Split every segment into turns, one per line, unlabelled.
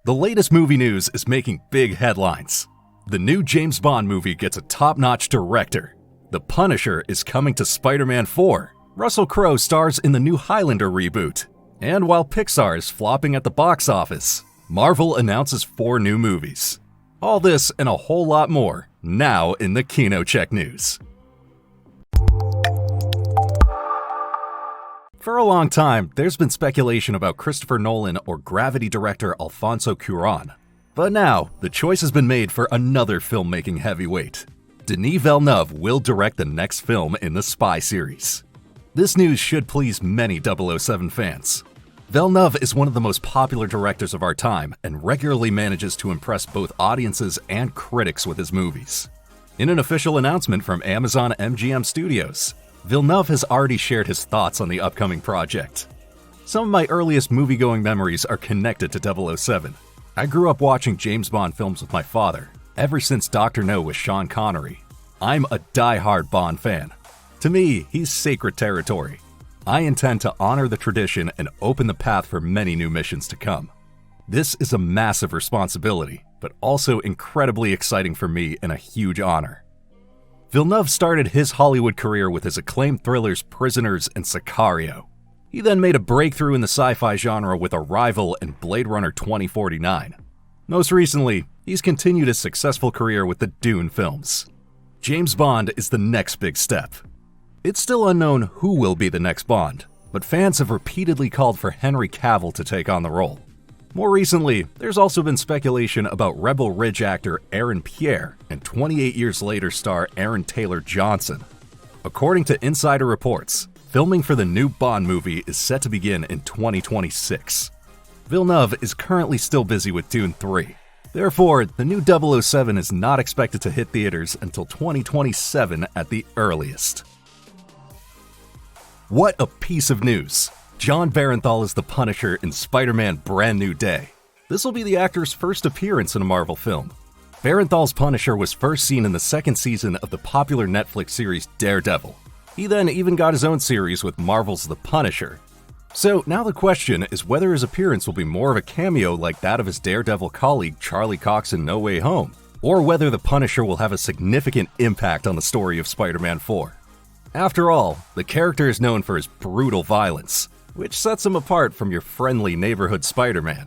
The latest movie news is making big headlines. The new James Bond movie gets a top-notch director. The Punisher is coming to Spider-Man 4. Russell Crowe stars in the new Highlander reboot. And while Pixar is flopping at the box office, Marvel announces 4 new movies. All this and a whole lot more, now in the KinoCheck news. For a long time, there's been speculation about Christopher Nolan or Gravity director Alfonso Cuarón. But now, the choice has been made for another filmmaking heavyweight. Denis Villeneuve will direct the next film in the Spy series. This news should please many 007 fans. Villeneuve is one of the most popular directors of our time and regularly manages to impress both audiences and critics with his movies. In an official announcement from Amazon MGM Studios, Villeneuve has already shared his thoughts on the upcoming project. Some of my earliest movie-going memories are connected to 007. I grew up watching James Bond films with my father, ever since Dr. No with Sean Connery. I'm a die-hard Bond fan. To me, he's sacred territory. I intend to honor the tradition and open the path for many new missions to come. This is a massive responsibility, but also incredibly exciting for me and a huge honor. Villeneuve started his Hollywood career with his acclaimed thrillers Prisoners and Sicario. He then made a breakthrough in the sci-fi genre with Arrival and Blade Runner 2049. Most recently, he's continued his successful career with the Dune films. James Bond is the next big step. It's still unknown who will be the next Bond, but fans have repeatedly called for Henry Cavill to take on the role. More recently, there's also been speculation about Rebel Ridge actor Aaron Pierre and 28 years later star Aaron Taylor Johnson. According to insider reports, filming for the new Bond movie is set to begin in 2026. Villeneuve is currently still busy with Dune 3. Therefore, the new 007 is not expected to hit theaters until 2027 at the earliest. What a piece of news! Jon Bernthal is the Punisher in Spider-Man Brand New Day. This will be the actor's first appearance in a Marvel film. Bernthal's Punisher was first seen in the second season of the popular Netflix series Daredevil. He then even got his own series with Marvel's The Punisher. So now the question is whether his appearance will be more of a cameo like that of his Daredevil colleague Charlie Cox in No Way Home, or whether the Punisher will have a significant impact on the story of Spider-Man 4. After all, the character is known for his brutal violence, which sets him apart from your friendly neighborhood Spider-Man.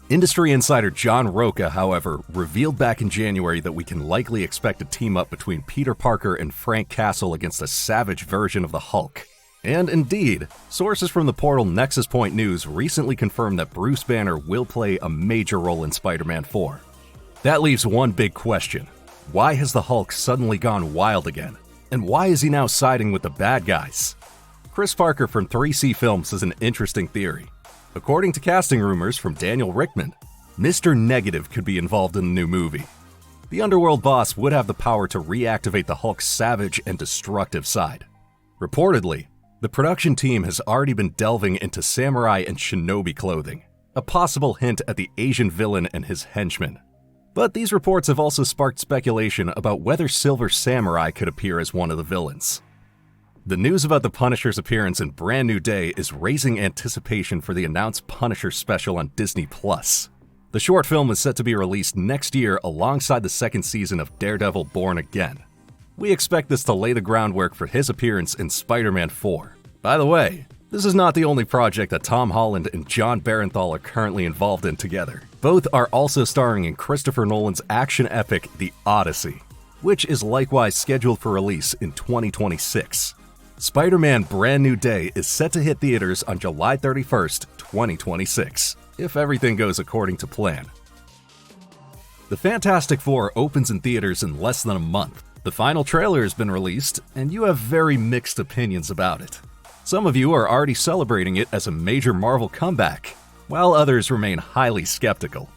Industry insider John Roca, however, revealed back in January that we can likely expect a team-up between Peter Parker and Frank Castle against a savage version of the Hulk. And indeed, sources from the portal Nexus Point News recently confirmed that Bruce Banner will play a major role in Spider-Man 4. That leaves one big question. Why has the Hulk suddenly gone wild again? And why is he now siding with the bad guys? Chris Parker from 3C Films has an interesting theory. According to casting rumors from Daniel Rickman, Mr. Negative could be involved in the new movie. The Underworld boss would have the power to reactivate the Hulk's savage and destructive side. Reportedly, the production team has already been delving into samurai and shinobi clothing, a possible hint at the Asian villain and his henchmen. But these reports have also sparked speculation about whether Silver Samurai could appear as one of the villains. The news about the Punisher's appearance in Brand New Day is raising anticipation for the announced Punisher special on Disney+. The short film is set to be released next year alongside the second season of Daredevil Born Again. We expect this to lay the groundwork for his appearance in Spider-Man 4. By the way, this is not the only project that Tom Holland and Jon Bernthal are currently involved in together. Both are also starring in Christopher Nolan's action epic The Odyssey, which is likewise scheduled for release in 2026. Spider-Man Brand New Day is set to hit theaters on July 31st, 2026, if everything goes according to plan. The Fantastic Four opens in theaters in less than a month. The final trailer has been released, and you have very mixed opinions about it. Some of you are already celebrating it as a major Marvel comeback, while others remain highly skeptical.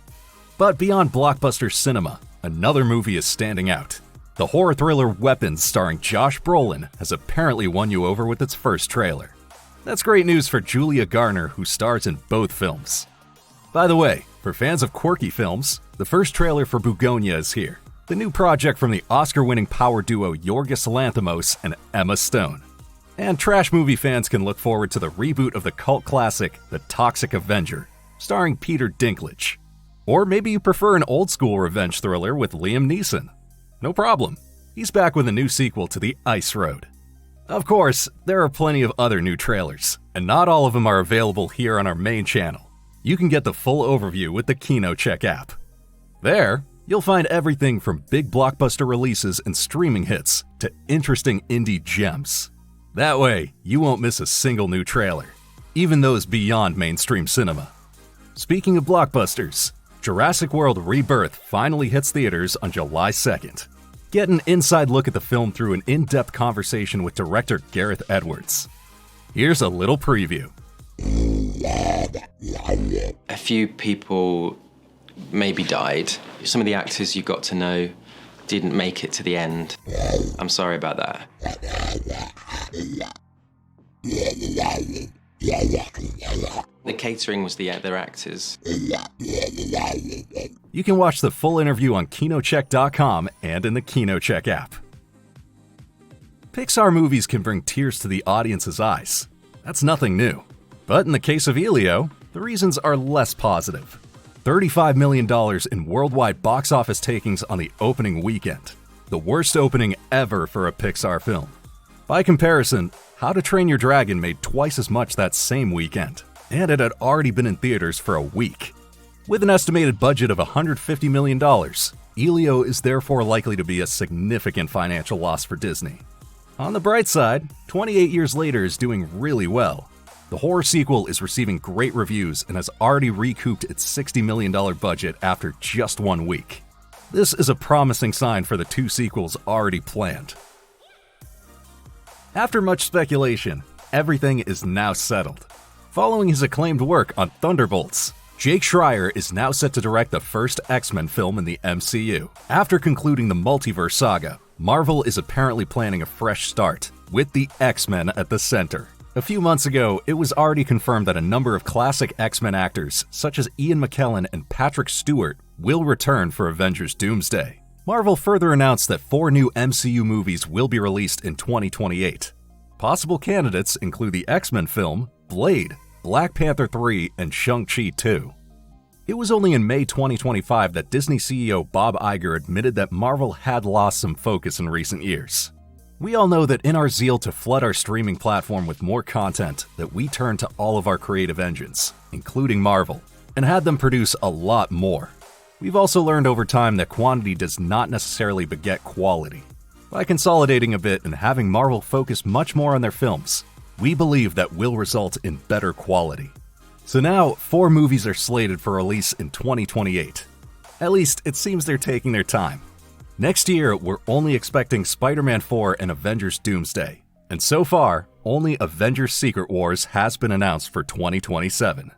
But beyond blockbuster cinema, another movie is standing out. The horror thriller Weapons starring Josh Brolin has apparently won you over with its first trailer. That's great news for Julia Garner, who stars in both films. By the way, for fans of quirky films, the first trailer for Bugonia is here, the new project from the Oscar-winning power duo Yorgos Lanthimos and Emma Stone. And trash movie fans can look forward to the reboot of the cult classic The Toxic Avenger, starring Peter Dinklage. Or maybe you prefer an old-school revenge thriller with Liam Neeson. No problem. He's back with a new sequel to The Ice Road. Of course, there are plenty of other new trailers, and not all of them are available here on our main channel. You can get the full overview with the KinoCheck app. There, you'll find everything from big blockbuster releases and streaming hits to interesting indie gems. That way, you won't miss a single new trailer, even those beyond mainstream cinema. Speaking of blockbusters, Jurassic World Rebirth finally hits theaters on July 2nd. Get an inside look at the film through an in-depth conversation with director Gareth Edwards. Here's a little preview.
A few people maybe died. Some of the actors you got to know didn't make it to the end. I'm sorry about that. The catering was the other actors.
You can watch the full interview on KinoCheck.com and in the KinoCheck app. Pixar movies can bring tears to the audience's eyes. That's nothing new. But in the case of Elio, the reasons are less positive. $35 million in worldwide box office takings on the opening weekend. The worst opening ever for a Pixar film. By comparison, How to Train Your Dragon made twice as much that same weekend, and it had already been in theaters for a week. With an estimated budget of $150 million, Elio is therefore likely to be a significant financial loss for Disney. On the bright side, 28 years later is doing really well. The horror sequel is receiving great reviews and has already recouped its $60 million budget after just 1 week. This is a promising sign for the 2 sequels already planned. After much speculation, everything is now settled. Following his acclaimed work on Thunderbolts, Jake Schreier is now set to direct the first X-Men film in the MCU. After concluding the multiverse saga, Marvel is apparently planning a fresh start, with the X-Men at the center. A few months ago, it was already confirmed that a number of classic X-Men actors, such as Ian McKellen and Patrick Stewart, will return for Avengers Doomsday. Marvel further announced that 4 new MCU movies will be released in 2028. Possible candidates include the X-Men film, Blade, Black Panther 3, and Shang-Chi 2. It was only in May 2025 that Disney CEO Bob Iger admitted that Marvel had lost some focus in recent years. We all know that in our zeal to flood our streaming platform with more content, that we turned to all of our creative engines, including Marvel, and had them produce a lot more. We've also learned over time that quantity does not necessarily beget quality. By consolidating a bit and having Marvel focus much more on their films, we believe that will result in better quality. So now, 4 movies are slated for release in 2028. At least, it seems they're taking their time. Next year, we're only expecting Spider-Man 4 and Avengers Doomsday. And so far, only Avengers Secret Wars has been announced for 2027.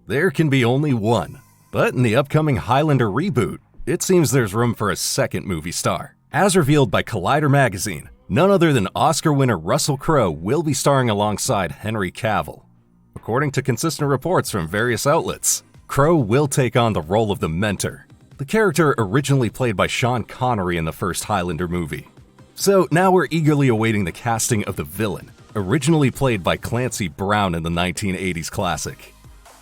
There can be only one. But in the upcoming Highlander reboot, it seems there's room for a second movie star. As revealed by Collider magazine, none other than Oscar winner Russell Crowe will be starring alongside Henry Cavill. According to consistent reports from various outlets, Crowe will take on the role of the Mentor, the character originally played by Sean Connery in the first Highlander movie. So now we're eagerly awaiting the casting of the villain, originally played by Clancy Brown in the 1980s classic.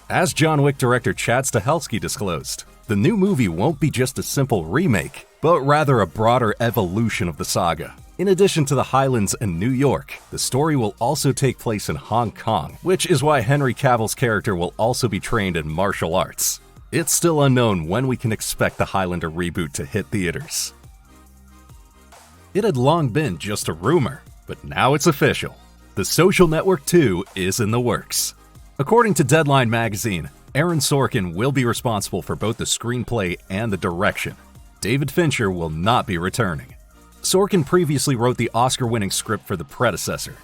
As John Wick director Chad Stahelski disclosed, the new movie won't be just a simple remake, but rather a broader evolution of the saga. In addition to the Highlands and New York, the story will also take place in Hong Kong, which is why Henry Cavill's character will also be trained in martial arts. It's still unknown when we can expect the Highlander reboot to hit theaters. It had long been just a rumor, but now it's official. The Social Network 2 is in the works. According to Deadline magazine, Aaron Sorkin will be responsible for both the screenplay and the direction. David Fincher will not be returning. Sorkin previously wrote the Oscar-winning script for the predecessor.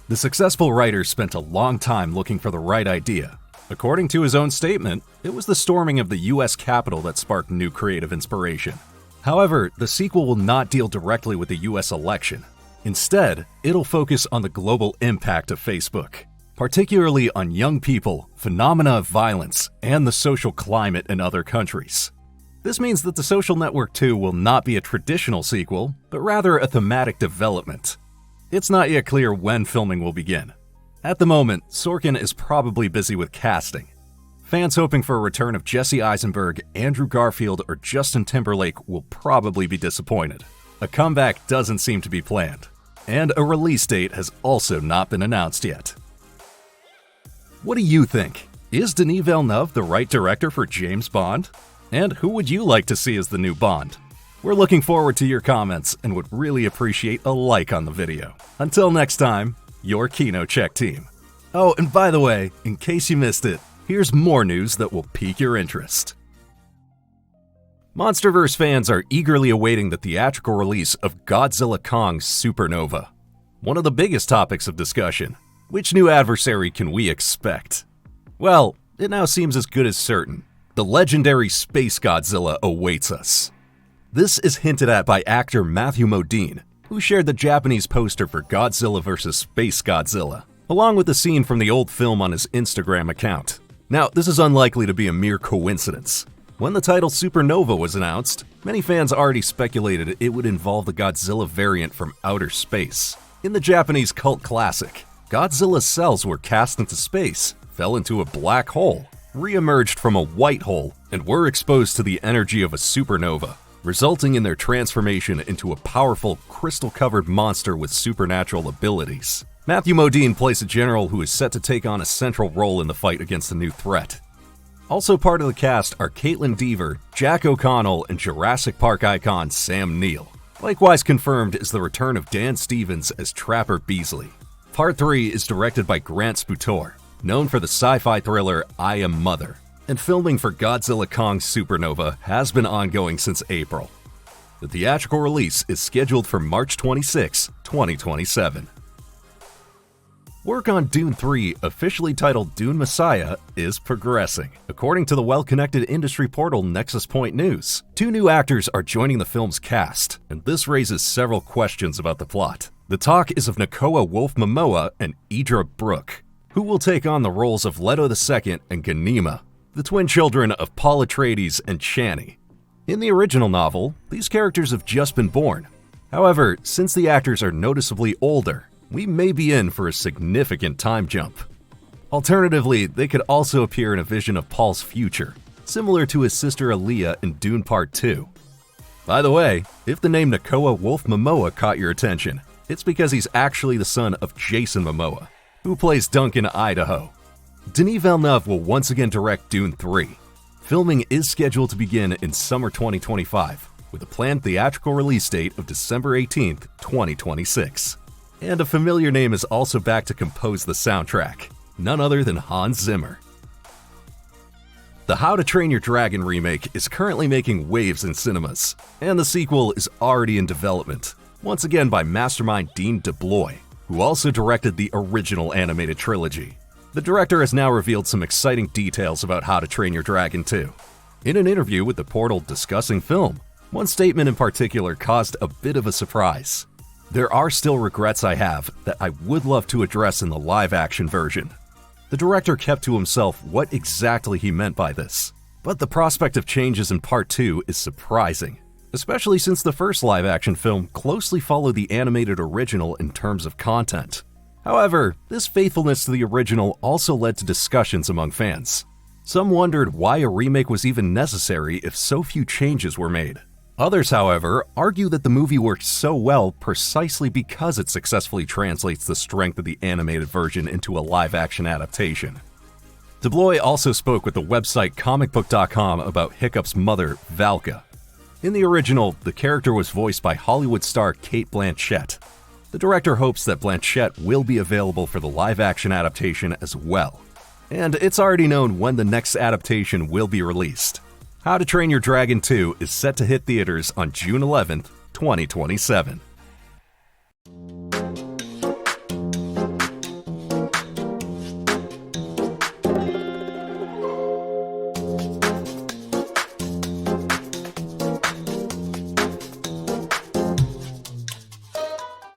The successful writer spent a long time looking for the right idea. According to his own statement, it was the storming of the US Capitol that sparked new creative inspiration. However, the sequel will not deal directly with the US election. Instead, it'll focus on the global impact of Facebook, particularly on young people, phenomena of violence, and the social climate in other countries. This means that The Social Network 2 will not be a traditional sequel, but rather a thematic development. It's not yet clear when filming will begin. At the moment, Sorkin is probably busy with casting. Fans hoping for a return of Jesse Eisenberg, Andrew Garfield, or Justin Timberlake will probably be disappointed. A comeback doesn't seem to be planned, and a release date has also not been announced yet. What do you think? Is Denis Villeneuve the right director for James Bond? And who would you like to see as the new Bond? We're looking forward to your comments and would really appreciate a like on the video. Until next time, your KinoCheck team. Oh, and by the way, in case you missed it, here's more news that will pique your interest. Monsterverse fans are eagerly awaiting the theatrical release of Godzilla Kong's Supernova. One of the biggest topics of discussion: which new adversary can we expect? Well, it now seems as good as certain. The legendary SpaceGodzilla awaits us. This is hinted at by actor Matthew Modine, who shared the Japanese poster for Godzilla vs. SpaceGodzilla, along with the scene from the old film on his Instagram account. Now, this is unlikely to be a mere coincidence. When the title Supernova was announced, many fans already speculated it would involve the Godzilla variant from outer space. In the Japanese cult classic, Godzilla's cells were cast into space, fell into a black hole, re-emerged from a white hole, and were exposed to the energy of a supernova, resulting in their transformation into a powerful, crystal-covered monster with supernatural abilities. Matthew Modine plays a general who is set to take on a central role in the fight against the new threat. Also part of the cast are Caitlin Dever, Jack O'Connell, and Jurassic Park icon Sam Neill. Likewise confirmed is the return of Dan Stevens as Trapper Beasley. Part 3 is directed by Grant Sputor, known for the sci-fi thriller I Am Mother, and filming for Godzilla Kong Supernova has been ongoing since April. The theatrical release is scheduled for March 26, 2027. Work on Dune 3, officially titled Dune Messiah, is progressing. According to the well-connected industry portal Nexus Point News, 2 new actors are joining the film's cast, and this raises several questions about the plot. The talk is of Nakoa Wolf-Momoa and Idra Brooke, who will take on the roles of Leto II and Ganima, the twin children of Paul Atreides and Chani. In the original novel, these characters have just been born. However, since the actors are noticeably older, we may be in for a significant time jump. Alternatively, they could also appear in a vision of Paul's future, similar to his sister Aaliyah in Dune Part 2. By the way, if the name Nakoa Wolf-Momoa caught your attention, it's because he's actually the son of Jason Momoa, who plays Duncan Idaho. Denis Villeneuve will once again direct Dune 3. Filming is scheduled to begin in summer 2025, with a planned theatrical release date of December 18, 2026. And a familiar name is also back to compose the soundtrack, none other than Hans Zimmer. The How to Train Your Dragon remake is currently making waves in cinemas, and the sequel is already in development, once again by mastermind Dean DeBlois, who also directed the original animated trilogy. The director has now revealed some exciting details about How to Train Your Dragon 2. In an interview with the portal discussing film, one statement in particular caused a bit of a surprise. "There are still regrets I have that I would love to address in the live-action version." The director kept to himself what exactly he meant by this, but the prospect of changes in Part 2 is surprising, especially since the first live-action film closely followed the animated original in terms of content. However, this faithfulness to the original also led to discussions among fans. Some wondered why a remake was even necessary if so few changes were made. Others, however, argue that the movie worked so well precisely because it successfully translates the strength of the animated version into a live-action adaptation. DeBlois also spoke with the website comicbook.com about Hiccup's mother, Valka. In the original, the character was voiced by Hollywood star Cate Blanchett. The director hopes that Blanchett will be available for the live-action adaptation as well. And it's already known when the next adaptation will be released. How to Train Your Dragon 2 is set to hit theaters on June 11th, 2027.